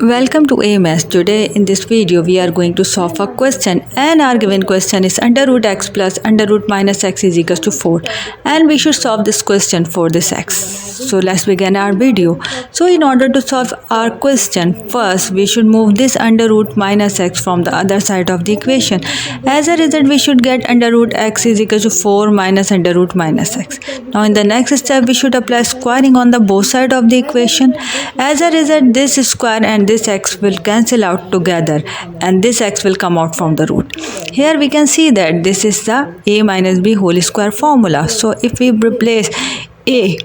Welcome to AMS. Today in this video we are going to solve a question, and our given question is under root x plus under root minus x is equals to 4, and we should solve this question for this x. So let's begin our video. So in order to solve our question, first we should move this under root minus x from the other side of the equation. As a result, we should get under root x is equal to 4 minus under root minus x. Now in the next step we should apply squaring on the both sides of the equation. As a result, this square and this x will cancel out together and this x will come out from the root. Here we can see that this is the a minus b whole square formula. So if we replace a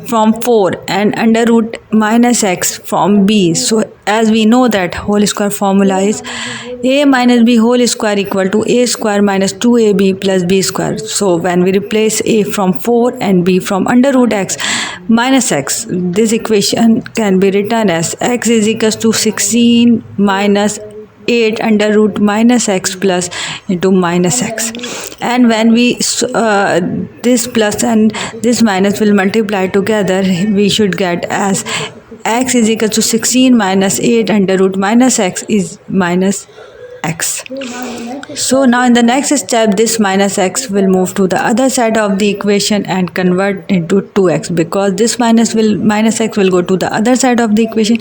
from 4 and under root minus x from b, so as we know that whole square formula is a minus b whole square equal to a square minus 2ab plus b square. So when we replace a from 4 and b from under root x minus x, this equation can be written as x is equals to 16 minus 8 under root minus x plus into minus x. And when we this plus and this minus will multiply together, we should get as x is equal to 16 minus 8 under root minus x is minus x. So now in the next step, this minus x will move to the other side of the equation and convert into 2x, because this minus x will go to the other side of the equation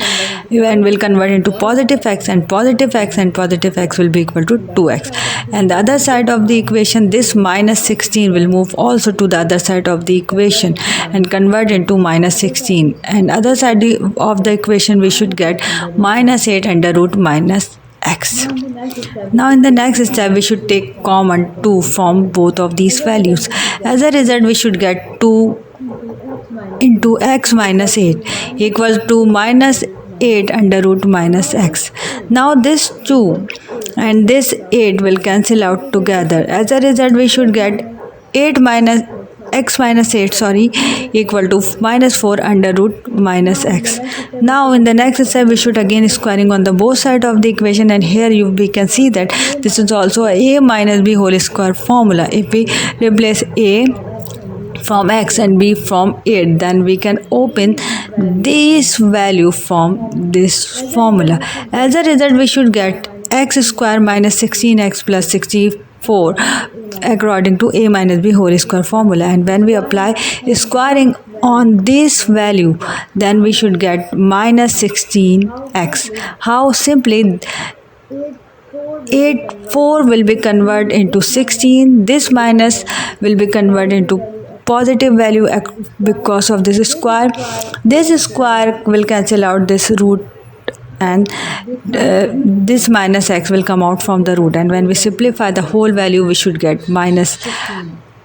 and will convert into positive x, and positive x and positive x will be equal to 2x. And the other side of the equation, this minus 16 will move also to the other side of the equation and convert into minus 16, and other side of the equation we should get minus 8 under root minus x. Now in the next step we should take common 2 from both of these values. As a result, we should get 2 into x minus 8 equals to minus 8 under root minus x. Now this 2 and this 8 will cancel out together. As a result, we should get 8 minus x minus 8 equal to minus 4 under root minus x. Now in the next step we should again squaring on the both side of the equation, and here we can see that this is also a minus b whole square formula. If we replace a from x and b from 8, then we can open this value from this formula. As a result, we should get x square minus 16x plus 64 according to a minus b whole square formula. And when we apply squaring on this value, then we should get minus 16x. How? Simply 4 will be converted into 16. This minus will be converted into positive value because of this square. This square will cancel out this root, and this minus x will come out from the root, and when we simplify the whole value we should get minus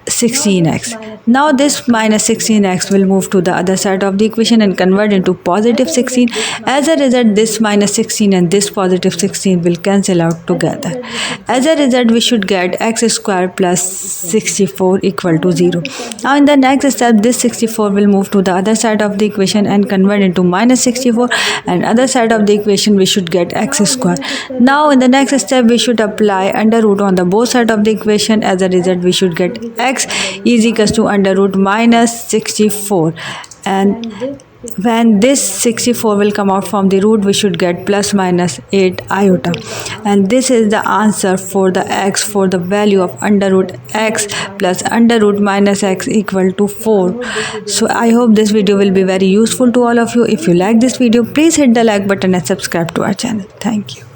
16x. Now this minus 16x will move to the other side of the equation and convert into positive 16. As a result, this minus 16 and this positive 16 will cancel out together. As a result, we should get x square plus 64 equal to 0. Now in the next step, this 64 will move to the other side of the equation and convert into minus 64, and other side of the equation we should get x square. Now in the next step we should apply under root on the both side of the equation. As a result, we should get x is equals to under root minus 64, and when this 64 will come out from the root, we should get plus minus 8 iota. And this is the answer for the x for the value of under root x plus under root minus x equal to 4. So I hope this video will be very useful to all of you. If you like this video, please hit the like button and subscribe to our channel. Thank you.